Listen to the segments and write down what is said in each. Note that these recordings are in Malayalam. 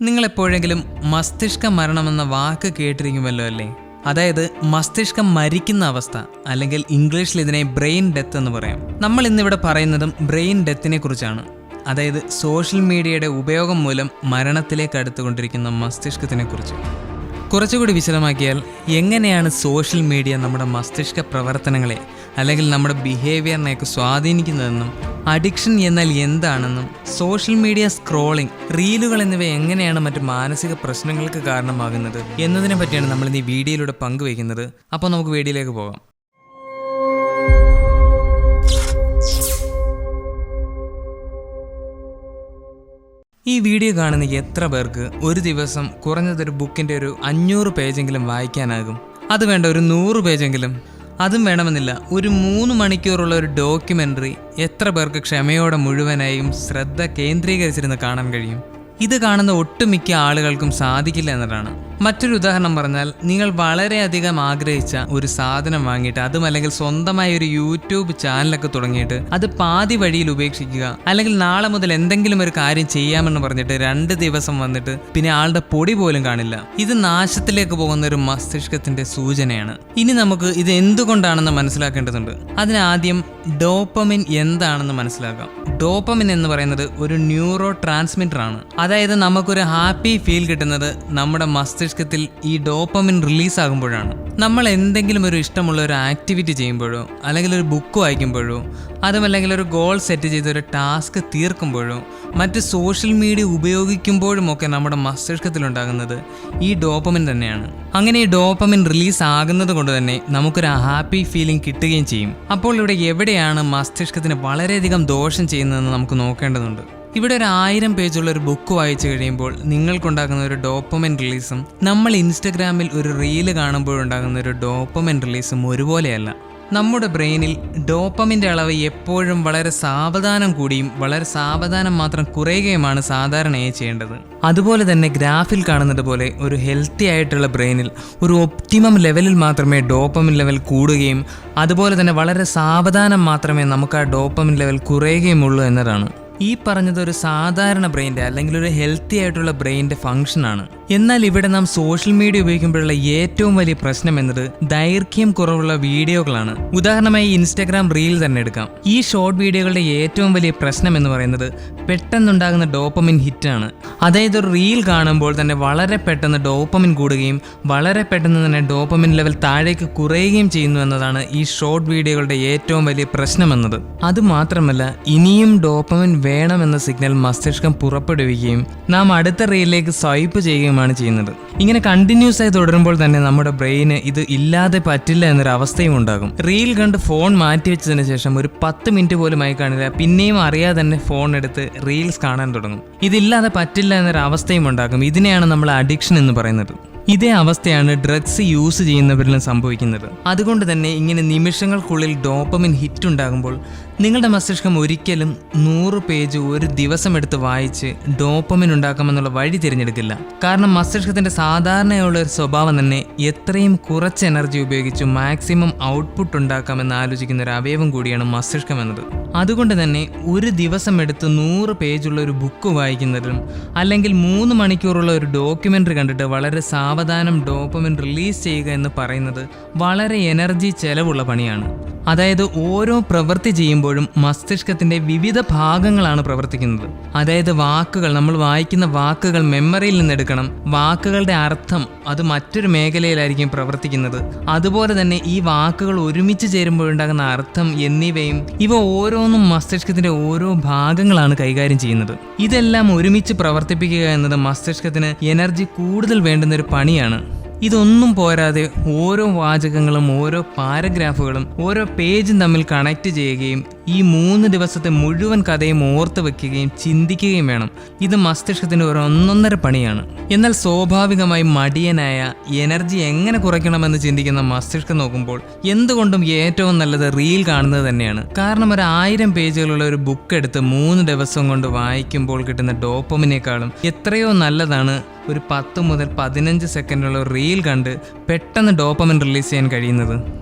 നിങ്ങളെപ്പോഴെങ്കിലും മസ്തിഷ്ക മരണമെന്ന വാക്ക് കേട്ടിരിക്കുമല്ലോ അല്ലേ? അതായത് മസ്തിഷ്കം മരിക്കുന്ന അവസ്ഥ, അല്ലെങ്കിൽ ഇംഗ്ലീഷിൽ ഇതിനെ ബ്രെയിൻ ഡെത്ത് എന്ന് പറയാം. നമ്മൾ ഇന്നിവിടെ പറയുന്നതും ബ്രെയിൻ ഡെത്തിനെ കുറിച്ചാണ്. അതായത് സോഷ്യൽ മീഡിയയുടെ ഉപയോഗം മൂലം മരണത്തിലേക്ക് അടുത്തുകൊണ്ടിരിക്കുന്ന മസ്തിഷ്കത്തിനെ കുറിച്ച്. കുറച്ചുകൂടി വിശദമാക്കിയാൽ, എങ്ങനെയാണ് സോഷ്യൽ മീഡിയ നമ്മുടെ മസ്തിഷ്ക പ്രവർത്തനങ്ങളെ അല്ലെങ്കിൽ നമ്മുടെ ബിഹേവിയറിനെയൊക്കെ സ്വാധീനിക്കുന്നതെന്നും, അഡിക്ഷൻ എന്നാൽ എന്താണെന്നും, സോഷ്യൽ മീഡിയ സ്ക്രോളിംഗ്, റീലുകൾ എന്നിവ എങ്ങനെയാണ് മറ്റ് മാനസിക പ്രശ്നങ്ങൾക്ക് കാരണമാകുന്നത് എന്നതിനെ പറ്റിയാണ് നമ്മൾ ഇന്ന് ഈ വീഡിയോയിലൂടെ പങ്കുവയ്ക്കുന്നത്. അപ്പോൾ നമുക്ക് വീഡിയോയിലേക്ക് പോകാം. ഈ വീഡിയോ കാണുന്ന എത്ര പേർക്ക് ഒരു ദിവസം കുറഞ്ഞതൊരു ബുക്കിൻ്റെ ഒരു 500 പേജെങ്കിലും വായിക്കാനാകും? അത് വേണ്ട, ഒരു 100 പേജെങ്കിലും. അതും വേണമെന്നില്ല, ഒരു 3 മണിക്കൂറുള്ള ഒരു ഡോക്യുമെൻ്ററി എത്ര പേർക്ക് ക്ഷമയോടെ മുഴുവനായും ശ്രദ്ധ കേന്ദ്രീകരിച്ചിരുന്ന് കാണാൻ കഴിയും? ഇത് കാണുന്ന ഒട്ടുമിക്ക ആളുകൾക്കും സാധിക്കില്ല എന്നതാണ്. മറ്റൊരു ഉദാഹരണം പറഞ്ഞാൽ, നിങ്ങൾ വളരെയധികം ആഗ്രഹിച്ച ഒരു സാധനം വാങ്ങിയിട്ട്, അതും അല്ലെങ്കിൽ സ്വന്തമായ ഒരു യൂട്യൂബ് ചാനലൊക്കെ തുടങ്ങിയിട്ട് അത് പാതി വഴിയിൽ ഉപേക്ഷിക്കുക, അല്ലെങ്കിൽ നാളെ മുതൽ എന്തെങ്കിലും ഒരു കാര്യം ചെയ്യാമെന്ന് പറഞ്ഞിട്ട് 2 ദിവസം വന്നിട്ട് പിന്നെ ആളുടെ പൊടി പോലും കാണില്ല. ഇത് നാശത്തിലേക്ക് പോകുന്ന ഒരു മസ്തിഷ്കത്തിന്റെ സൂചനയാണ്. ഇനി നമുക്ക് ഇത് എന്തുകൊണ്ടാണെന്ന് മനസ്സിലാക്കേണ്ടതുണ്ട്. അതിനാദ്യം ഡോപ്പമിൻ എന്താണെന്ന് മനസ്സിലാക്കാം. ഡോപ്പമിൻ എന്ന് പറയുന്നത് ഒരു ന്യൂറോ ട്രാൻസ്മിറ്റർ ആണ്. അതായത് നമുക്കൊരു ഹാപ്പി ഫീൽ കിട്ടുന്നത് നമ്മുടെ മസ്തിഷ്കത്തിൽ ഈ ഡോപ്പമിൻ റിലീസ് ആകുമ്പോഴാണ്. നമ്മൾ എന്തെങ്കിലും ഒരു ഇഷ്ടമുള്ള ഒരു ആക്ടിവിറ്റി ചെയ്യുമ്പോഴോ, അല്ലെങ്കിൽ ഒരു ബുക്ക് വായിക്കുമ്പോഴോ, അതുമല്ലെങ്കിൽ ഒരു ഗോൾ സെറ്റ് ചെയ്ത് ഒരു ടാസ്ക് തീർക്കുമ്പോഴോ, മറ്റ് സോഷ്യൽ മീഡിയ ഉപയോഗിക്കുമ്പോഴുമൊക്കെ നമ്മുടെ മസ്തിഷ്കത്തിലുണ്ടാകുന്നത് ഈ ഡോപ്പമിൻ തന്നെയാണ്. അങ്ങനെ ഈ ഡോപ്പമിൻ റിലീസ് ആകുന്നത് കൊണ്ട് തന്നെ നമുക്കൊരു ഹാപ്പി ഫീലിംഗ് കിട്ടുകയും ചെയ്യും. അപ്പോൾ ഇവിടെ എവിടെയാണ് മസ്തിഷ്കത്തിന് വളരെയധികം ദോഷം ചെയ്യുന്നതെന്ന് നമുക്ക് നോക്കേണ്ടതുണ്ട്. ഇവിടെ ഒരു 1000 പേജുള്ള ഒരു ബുക്ക് വായിച്ചു കഴിയുമ്പോൾ നിങ്ങൾക്കുണ്ടാകുന്ന ഒരു ഡോപ്പമിൻ റിലീസും നമ്മൾ ഇൻസ്റ്റഗ്രാമിൽ ഒരു റീല് കാണുമ്പോഴുണ്ടാകുന്ന ഒരു ഡോപ്പമിൻ റിലീസും ഒരുപോലെയല്ല. നമ്മുടെ ബ്രെയിനിൽ ഡോപ്പമിൻ്റെ അളവ് എപ്പോഴും വളരെ സാവധാനം കൂടിയും വളരെ സാവധാനം മാത്രം കുറയുകയുമാണ് സാധാരണയായി ചെയ്യേണ്ടത്. അതുപോലെ തന്നെ ഗ്രാഫിൽ കാണുന്നത് പോലെ ഒരു ഹെൽത്തി ആയിട്ടുള്ള ബ്രെയിനിൽ ഒരു ഒപ്റ്റിമം ലെവലിൽ മാത്രമേ ഡോപ്പമിൻ ലെവൽ കൂടുകയും അതുപോലെ തന്നെ വളരെ സാവധാനം മാത്രമേ നമുക്ക് ആ ഡോപ്പമിൻ ലെവൽ കുറയുകയുമുള്ളൂ എന്നതാണ്. ഈ പറഞ്ഞത് ഒരു സാധാരണ ബ്രെയിൻ്റെ അല്ലെങ്കിൽ ഒരു ഹെൽത്തി ആയിട്ടുള്ള ബ്രെയിൻ്റെ ഫംഗ്ഷനാണ്. എന്നാൽ ഇവിടെ നാം സോഷ്യൽ മീഡിയ ഉപയോഗിക്കുമ്പോഴുള്ള ഏറ്റവും വലിയ പ്രശ്നം എന്നത് ദൈർഘ്യം കുറവുള്ള വീഡിയോകളാണ്. ഉദാഹരണമായി ഇൻസ്റ്റാഗ്രാം റീൽ തന്നെ എടുക്കാം. ഈ ഷോർട്ട് വീഡിയോകളുടെ ഏറ്റവും വലിയ പ്രശ്നം എന്ന് പറയുന്നത് പെട്ടെന്നുണ്ടാകുന്ന ഡോപ്പമിൻ ഹിറ്റാണ്. അതായത് ഒരു റീൽ കാണുമ്പോൾ തന്നെ വളരെ പെട്ടെന്ന് ഡോപ്പമിൻ കൂടുകയും വളരെ പെട്ടെന്ന് തന്നെ ഡോപ്പമിൻ ലെവൽ താഴേക്ക് കുറയുകയും ചെയ്യുന്നു എന്നതാണ് ഈ ഷോർട്ട് വീഡിയോകളുടെ ഏറ്റവും വലിയ പ്രശ്നം എന്നത്. അതുമാത്രമല്ല, ഇനിയും ഡോപ്പമിൻ വേണമെന്ന സിഗ്നൽ മസ്തിഷ്കം പുറപ്പെടുവിക്കുകയും നാം അടുത്ത റീലിലേക്ക് സ്വൈപ്പ് ചെയ്യുകയുമാണ് ചെയ്യുന്നത്. ഇങ്ങനെ കണ്ടിന്യൂസ് ആയി തുടരുമ്പോൾ തന്നെ നമ്മുടെ ബ്രെയിന് ഇത് ഇല്ലാതെ പറ്റില്ല എന്നൊരു അവസ്ഥയും ഉണ്ടാകും. റീൽ കണ്ട് ഫോൺ മാറ്റിവെച്ചതിന് ശേഷം ഒരു 10 മിനിറ്റ് പോലും ആയി കാണില്ല, പിന്നെയും അറിയാതെ തന്നെ ഫോൺ എടുത്ത് റീൽസ് കാണാൻ തുടങ്ങും. ഇതില്ലാതെ പറ്റില്ല എന്നൊരു അവസ്ഥയും ഉണ്ടാകും. ഇതിനെയാണ് നമ്മൾ അഡിക്ഷൻ എന്ന് പറയുന്നത്. ഇതേ അവസ്ഥയാണ് ഡ്രഗ്സ് യൂസ് ചെയ്യുന്നവരിലും സംഭവിക്കുന്നത്. അതുകൊണ്ട് തന്നെ ഇങ്ങനെ നിമിഷങ്ങൾക്കുള്ളിൽ ഡോപ്പമിൻ ഹിറ്റ് ഉണ്ടാകുമ്പോൾ നിങ്ങളുടെ മസ്തിഷ്കം ഒരിക്കലും 100 പേജ് ഒരു ദിവസം എടുത്ത് വായിച്ച് ഡോപ്പമിൻ ഉണ്ടാക്കാമെന്നുള്ള വഴി തിരഞ്ഞെടുക്കില്ല. കാരണം മസ്തിഷ്കത്തിൻ്റെ സാധാരണയുള്ള ഒരു സ്വഭാവം തന്നെ എത്രയും കുറച്ച് എനർജി ഉപയോഗിച്ച് മാക്സിമം ഔട്ട്പുട്ട് ഉണ്ടാക്കാമെന്ന് ആലോചിക്കുന്ന ഒരു അവയവം കൂടിയാണ് മസ്തിഷ്കം എന്നത്. അതുകൊണ്ട് തന്നെ ഒരു ദിവസം എടുത്ത് 100 പേജുള്ള ഒരു ബുക്ക് വായിക്കുന്നതിലും അല്ലെങ്കിൽ 3 മണിക്കൂറുള്ള ഒരു ഡോക്യുമെൻ്ററി കണ്ടിട്ട് വളരെ സാവധാനം ഡോപ്പമിൻ റിലീസ് ചെയ്യുക എന്ന് പറയുന്നത് വളരെ എനർജി ചെലവുള്ള പണിയാണ്. അതായത് ഓരോ പ്രവൃത്തി ചെയ്യുമ്പോഴും മസ്തിഷ്കത്തിൻ്റെ വിവിധ ഭാഗങ്ങളാണ് പ്രവർത്തിക്കുന്നത്. അതായത് വാക്കുകൾ, നമ്മൾ വായിക്കുന്ന വാക്കുകൾ മെമ്മറിയിൽ നിന്നെടുക്കണം, വാക്കുകളുടെ അർത്ഥം അത് മറ്റൊരു മേഖലയിലായിരിക്കും പ്രവർത്തിക്കുന്നത്. അതുപോലെ തന്നെ ഈ വാക്കുകൾ ഒരുമിച്ച് ചേരുമ്പോഴുണ്ടാകുന്ന അർത്ഥം എന്നിവയും, ഇവ ഓരോന്നും മസ്തിഷ്കത്തിൻ്റെ ഓരോ ഭാഗങ്ങളാണ് കൈകാര്യം ചെയ്യുന്നത്. ഇതെല്ലാം ഒരുമിച്ച് പ്രവർത്തിപ്പിക്കുക എന്നത് മസ്തിഷ്കത്തിന് എനർജി കൂടുതൽ വേണ്ടുന്നൊരു പണിയാണ്. ഇതൊന്നും പോരാതെ ഓരോ വാചകങ്ങളും ഓരോ പാരഗ്രാഫുകളും ഓരോ പേജും തമ്മിൽ കണക്ട് ചെയ്യുകയും ഈ 3 ദിവസത്തെ മുഴുവൻ കഥയും ഓർത്ത് വെക്കുകയും ചിന്തിക്കുകയും വേണം. ഇത് മസ്തിഷ്കത്തിൻ്റെ ഒരു ഒന്നൊന്നര പണിയാണ്. എന്നാൽ സ്വാഭാവികമായും മടിയനായ എനർജി എങ്ങനെ കുറയ്ക്കണമെന്ന് ചിന്തിക്കുന്ന മസ്തിഷ്കം നോക്കുമ്പോൾ എന്തുകൊണ്ടും ഏറ്റവും നല്ലത് റീൽ കാണുന്നത് തന്നെയാണ്. കാരണം ഒരു 1000 പേജുകളുള്ള ഒരു ബുക്ക് എടുത്ത് 3 ദിവസം കൊണ്ട് വായിക്കുമ്പോൾ കിട്ടുന്ന ഡോപ്പമിനേക്കാളും എത്രയോ നല്ലതാണ് ഒരു 10 മുതൽ 15 സെക്കൻഡുള്ള റീൽ കണ്ട് പെട്ടെന്ന് ഡോപ്പമിൻ റിലീസ് ചെയ്യാൻ കഴിയുന്നത്.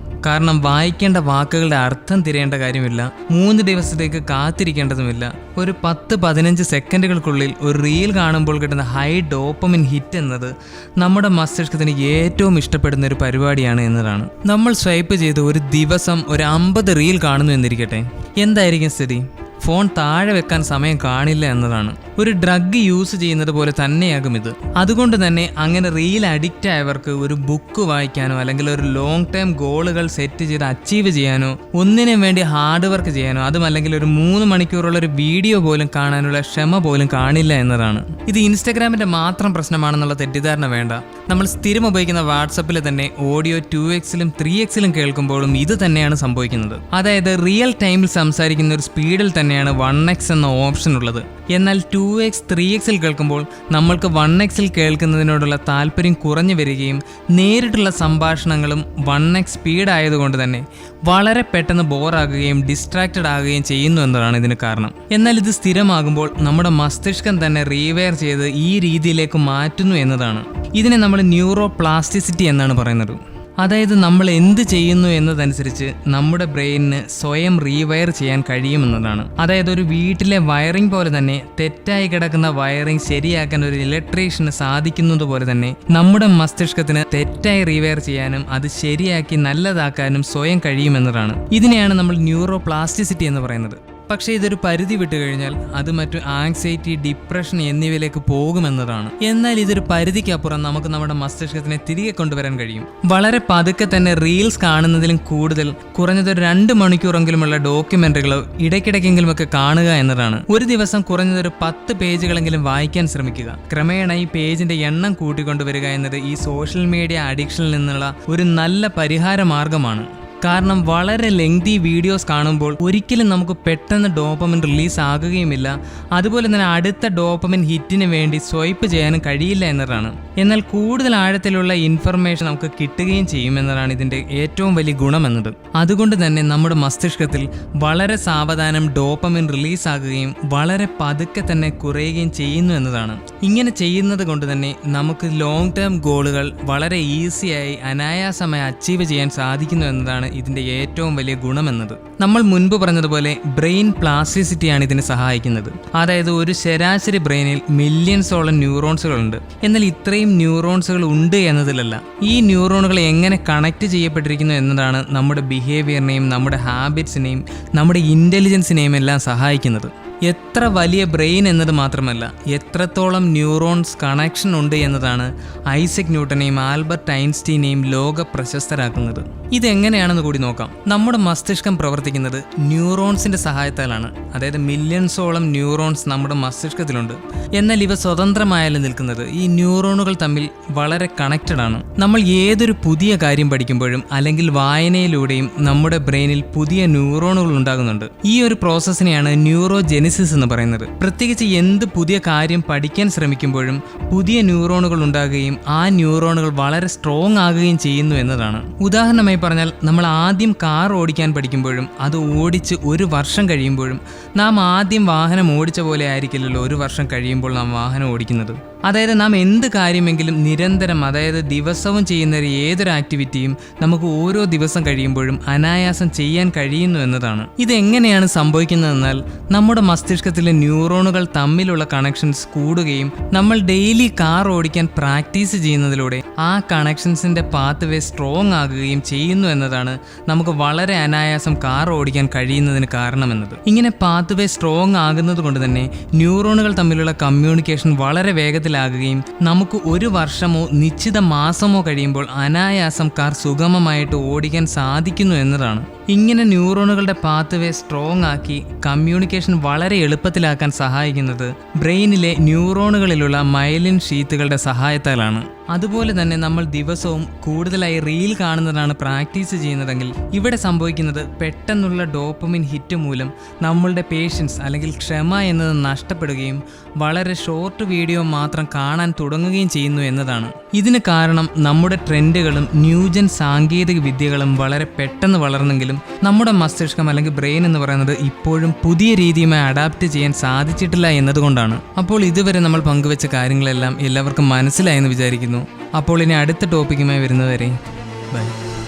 കാരണം വായിക്കേണ്ട വാക്കുകളുടെ അർത്ഥം തിരയേണ്ട കാര്യമില്ല, 3 ദിവസത്തേക്ക് കാത്തിരിക്കേണ്ടതുമില്ല. ഒരു 10-15 സെക്കൻഡുകൾക്കുള്ളിൽ ഒരു റീൽ കാണുമ്പോൾ കിട്ടുന്ന ഹൈ ഡോപ്പമിൻ ഹിറ്റ് എന്നത് നമ്മുടെ മസ്തിഷ്കത്തിന് ഏറ്റവും ഇഷ്ടപ്പെടുന്ന ഒരു പരിപാടിയാണ് എന്നതാണ്. നമ്മൾ സ്വൈപ്പ് ചെയ്ത് ഒരു ദിവസം ഒരു 50 റീൽ കാണുന്നു എന്നിരിക്കട്ടെ, എന്തായിരിക്കും സ്ഥിതി? ഫോൺ താഴെ വെക്കാൻ സമയം കാണില്ല എന്നതാണ്. ഒരു ഡ്രഗ് യൂസ് ചെയ്യുന്നത് പോലെ തന്നെയാകും ഇത്. അതുകൊണ്ട് തന്നെ അങ്ങനെ റീൽ അഡിക്റ്റ് ആയവർക്ക് ഒരു ബുക്ക് വായിക്കാനോ അല്ലെങ്കിൽ ഒരു ലോങ് ടൈം ഗോളുകൾ സെറ്റ് ചെയ്ത് അച്ചീവ് ചെയ്യാനോ ഒന്നിനും വേണ്ടി ഹാർഡ് വർക്ക് ചെയ്യാനോ അതുമല്ലെങ്കിൽ ഒരു 3 മണിക്കൂറുള്ള ഒരു വീഡിയോ പോലും കാണാനുള്ള ക്ഷമ പോലും കാണില്ല എന്നതാണ്. ഇത് ഇൻസ്റ്റഗ്രാമിന്റെ മാത്രം പ്രശ്നമാണെന്നുള്ള തെറ്റിദ്ധാരണ വേണ്ട. നമ്മൾ സ്ഥിരം ഉപയോഗിക്കുന്ന വാട്സപ്പിൽ തന്നെ ഓഡിയോ 2x-ലും 3x-ലും കേൾക്കുമ്പോഴും ഇത് തന്നെയാണ് സംഭവിക്കുന്നത്. അതായത് റിയൽ ടൈമിൽ സംസാരിക്കുന്ന ഒരു സ്പീഡിൽ തന്നെയാണ് 1x എന്ന ഓപ്ഷൻ ഉള്ളത്. എന്നാൽ 2x 3xൽ കേൾക്കുമ്പോൾ നമ്മൾക്ക് 1xൽ കേൾക്കുന്നതിനോടുള്ള താല്പര്യം കുറഞ്ഞു വരികയും നേരിട്ടുള്ള സംഭാഷണങ്ങളും 1x സ്പീഡ് ആയതുകൊണ്ട് തന്നെ വളരെ പെട്ടെന്ന് ബോറാകുകയും ഡിസ്ട്രാക്റ്റഡ് ആകുകയും ചെയ്യുന്നു എന്നതാണ് ഇതിന് കാരണം. എന്നാൽ ഇത് സ്ഥിരമാകുമ്പോൾ നമ്മുടെ മസ്തിഷ്കം തന്നെ റീവെയർ ചെയ്ത് ഈ രീതിയിലേക്ക് മാറ്റുന്നു എന്നതാണ്. ഇതിനെ നമ്മൾ ന്യൂറോ പ്ലാസ്റ്റിസിറ്റി എന്നാണ് പറയുന്നത്. അതായത് നമ്മൾ എന്ത് ചെയ്യുന്നു എന്നതനുസരിച്ച് നമ്മുടെ ബ്രെയിനിന് സ്വയം റീവയർ ചെയ്യാൻ കഴിയുമെന്നതാണ്. അതായത് ഒരു വീട്ടിലെ വയറിംഗ് പോലെ തന്നെ തെറ്റായി കിടക്കുന്ന വയറിംഗ് ശരിയാക്കാൻ ഒരു ഇലക്ട്രീഷ്യന് സാധിക്കുന്നത് പോലെ തന്നെ നമ്മുടെ മസ്തിഷ്കത്തിന് തെറ്റായി റീവയർ ചെയ്യാനും അത് ശരിയാക്കി നല്ലതാക്കാനും സ്വയം കഴിയുമെന്നതാണ്. ഇതിനെയാണ് നമ്മൾ ന്യൂറോ പ്ലാസ്റ്റിസിറ്റി എന്ന് പറയുന്നത്. പക്ഷേ ഇതൊരു പരിധി വിട്ടു കഴിഞ്ഞാൽ അത് മറ്റു ആങ്സൈറ്റി, ഡിപ്രഷൻ എന്നിവയിലേക്ക് പോകുമെന്നതാണ്. എന്നാൽ ഇതൊരു പരിധിക്കപ്പുറം നമുക്ക് നമ്മുടെ മസ്തിഷ്കത്തിനെ തിരികെ കൊണ്ടുവരാൻ കഴിയും. വളരെ പതുക്കെ തന്നെ റീൽസ് കാണുന്നതിലും കൂടുതൽ കുറഞ്ഞത് 2 മണിക്കൂറെങ്കിലുമുള്ള ഡോക്യുമെന്ററികളോ ഇടയ്ക്കിടയ്ക്കെങ്കിലുമൊക്കെ കാണുക എന്നതാണ്. ഒരു ദിവസം കുറഞ്ഞതൊരു 10 പേജുകളെങ്കിലും വായിക്കാൻ ശ്രമിക്കുക. ക്രമേണ ഈ പേജിന്റെ എണ്ണം കൂട്ടിക്കൊണ്ടുവരിക എന്നത് ഈ സോഷ്യൽ മീഡിയ അഡിക്ഷനിൽ നിന്നുള്ള ഒരു നല്ല പരിഹാര മാർഗമാണ്. കാരണം വളരെ ലെങ്തി വീഡിയോസ് കാണുമ്പോൾ ഒരിക്കലും നമുക്ക് പെട്ടെന്ന് ഡോപ്പമിൻ റിലീസ് ആകുകയുമില്ല. അതുപോലെ തന്നെ അടുത്ത ഡോപ്പമിൻ ഹിറ്റിന് വേണ്ടി സ്വൈപ്പ് ചെയ്യാനും കഴിയില്ല എന്നതാണ്. എന്നാൽ കൂടുതൽ ആഴത്തിലുള്ള ഇൻഫർമേഷൻ നമുക്ക് കിട്ടുകയും ചെയ്യുമെന്നതാണ് ഇതിൻ്റെ ഏറ്റവും വലിയ ഗുണമെന്നത്. അതുകൊണ്ട് തന്നെ നമ്മുടെ മസ്തിഷ്കത്തിൽ വളരെ സാവധാനം ഡോപ്പമിൻ റിലീസാകുകയും വളരെ പതുക്കെ തന്നെ കുറയുകയും ചെയ്യുന്നു എന്നതാണ്. ഇങ്ങനെ ചെയ്യുന്നത് കൊണ്ട് തന്നെ നമുക്ക് ലോങ് ടേം ഗോളുകൾ വളരെ ഈസിയായി അനായാസമായി അച്ചീവ് ചെയ്യാൻ സാധിക്കുന്നു എന്നതാണ് ഇതിന്റെ ഏറ്റവും വലിയ ഗുണമെന്നത്. നമ്മൾ മുൻപ് പറഞ്ഞതുപോലെ ബ്രെയിൻ പ്ലാസ്റ്റിസിറ്റിയാണ് ഇതിന് സഹായിക്കുന്നത്. അതായത് ഒരു ശരാശരി ബ്രെയിനിൽ മില്യൺസോളം ന്യൂറോൺസുകളുണ്ട്. എന്നാൽ ഇത്രയും ന്യൂറോൺസുകൾ ഉണ്ട് എന്നതിലല്ല, ഈ ന്യൂറോണുകൾ എങ്ങനെ കണക്ട് ചെയ്യപ്പെട്ടിരിക്കുന്നു എന്നതാണ് നമ്മുടെ ബിഹേവിയറിനെയും നമ്മുടെ ഹാബിറ്റ്സിനെയും നമ്മുടെ ഇൻ്റലിജൻസിനെയും എല്ലാം സഹായിക്കുന്നത്. എത്ര വലിയ ബ്രെയിൻ എന്നത് മാത്രമല്ല, എത്രത്തോളം ന്യൂറോൺസ് കണക്ഷൻ ഉണ്ട് എന്നതാണ് ഐസക് ന്യൂട്ടനെയും ആൽബർട്ട് ഐൻസ്റ്റീനെയും ലോക പ്രശസ്തരാക്കുന്നത്. ഇതെങ്ങനെയാണെന്ന് കൂടി നോക്കാം. നമ്മുടെ മസ്തിഷ്കം പ്രവർത്തിക്കുന്നത് ന്യൂറോൺസിന്റെ സഹായത്താലാണ്. അതായത് മില്യൺസോളം ന്യൂറോൺസ് നമ്മുടെ മസ്തിഷ്കത്തിലുണ്ട്. എന്നാൽ ഇവ സ്വതന്ത്രമായാലും നിൽക്കുന്നത്. ഈ ന്യൂറോണുകൾ തമ്മിൽ വളരെ കണക്റ്റഡ് ആണ്. നമ്മൾ ഏതൊരു പുതിയ കാര്യം പഠിക്കുമ്പോഴും അല്ലെങ്കിൽ വായനയിലൂടെയും നമ്മുടെ ബ്രെയിനിൽ പുതിയ ന്യൂറോണുകൾ ഉണ്ടാകുന്നുണ്ട്. ഈ ഒരു പ്രോസസ്സിനെയാണ് ന്യൂറോജെനിസിസ് എന്ന് പറയുന്നത്. പ്രത്യേകിച്ച് എന്ത് പുതിയ കാര്യം പഠിക്കാൻ ശ്രമിക്കുമ്പോഴും പുതിയ ന്യൂറോണുകൾ ഉണ്ടാകുകയും ആ ന്യൂറോണുകൾ വളരെ സ്ട്രോങ് ആകുകയും ചെയ്യുന്നു എന്നതാണ്. ഉദാഹരണമായി പറഞ്ഞാൽ, നമ്മൾ ആദ്യം കാർ ഓടിക്കാൻ പഠിക്കുമ്പോഴും അത് ഓടിച്ച് 1 വർഷം കഴിയുമ്പോഴും നാം ആദ്യം വാഹനം ഓടിച്ച പോലെ ആയിരിക്കില്ലല്ലോ 1 വർഷം കഴിയുമ്പോൾ നാം വാഹനം ഓടിക്കുന്നത്. അതായത് നാം എന്ത് കാര്യമെങ്കിലും നിരന്തരം, അതായത് ദിവസവും ചെയ്യുന്ന ഏതൊരു ആക്ടിവിറ്റിയും നമുക്ക് ഓരോ ദിവസം കഴിയുമ്പോഴും അനായാസം ചെയ്യാൻ കഴിയുന്നു എന്നതാണ്. ഇതെങ്ങനെയാണ് സംഭവിക്കുന്നതെന്നാൽ, നമ്മുടെ മസ്തിഷ്കത്തിലെ ന്യൂറോണുകൾ തമ്മിലുള്ള കണക്ഷൻസ് കൂടുകയും നമ്മൾ ഡെയിലി കാർ ഓടിക്കാൻ പ്രാക്ടീസ് ചെയ്യുന്നതിലൂടെ ആ കണക്ഷൻസിന്റെ പാത്ത് വേ സ്ട്രോങ് ആകുകയും ചെയ്യുന്നു എന്നതാണ് നമുക്ക് വളരെ അനായാസം കാർ ഓടിക്കാൻ കഴിയുന്നതിന് കാരണമെന്നത്. ഇങ്ങനെ പാത്ത് വേ സ്ട്രോങ് ആകുന്നത് കൊണ്ട് തന്നെ ന്യൂറോണുകൾ തമ്മിലുള്ള കമ്മ്യൂണിക്കേഷൻ വളരെ വേഗത്തിലാകുകയും നമുക്ക് 1 വർഷമോ നിശ്ചിത മാസമോ കഴിയുമ്പോൾ അനായാസം കാർ സുഗമമായിട്ട് ഓടിക്കാൻ സാധിക്കുന്നു എന്നതാണ്. ഇങ്ങനെ ന്യൂറോണുകളുടെ പാത്ത് വേ സ്ട്രോങ് ആക്കി കമ്മ്യൂണിക്കേഷൻ വളരെ എളുപ്പത്തിലാക്കാൻ സഹായിക്കുന്നത് ബ്രെയിനിലെ ന്യൂറോണുകളിലുള്ള മൈലിൻ ഷീത്തുകളുടെ സഹായത്താലാണ്. അതുപോലെ തന്നെ നമ്മൾ ദിവസവും കൂടുതലായി റീൽ കാണുന്നതാണ് പ്രാക്ടീസ് ചെയ്യുന്നതെങ്കിൽ ഇവിടെ സംഭവിക്കുന്നത് പെട്ടെന്നുള്ള ഡോപ്പമിൻ ഹിറ്റ് മൂലം നമ്മളുടെ പേഷ്യൻസ് അല്ലെങ്കിൽ ക്ഷമ എന്നത് നഷ്ടപ്പെടുകയും വളരെ ഷോർട്ട് വീഡിയോ മാത്രം കാണാൻ തുടങ്ങുകയും ചെയ്യുന്നു എന്നതാണ്. ഇതിന് കാരണം നമ്മുടെ ട്രെൻഡുകളും ന്യൂജൻ സാങ്കേതിക വിദ്യകളും വളരെ പെട്ടെന്ന് വളർന്നെങ്കിലും നമ്മുടെ മസ്തിഷ്കം അല്ലെങ്കിൽ ബ്രെയിൻ എന്ന് പറയുന്നത് ഇപ്പോഴും പുതിയ രീതിയുമായി അഡാപ്റ്റ് ചെയ്യാൻ സാധിച്ചിട്ടില്ല എന്നതുകൊണ്ടാണ്. അപ്പോൾ ഇതുവരെ നമ്മൾ പങ്കുവെച്ച കാര്യങ്ങളെല്ലാം എല്ലാവർക്കും മനസ്സിലായെന്ന് വിചാരിക്കുന്നു. അപ്പോൾ ഇനി അടുത്ത ടോപ്പിക്കുമായി വരുന്നവരെ ബൈ.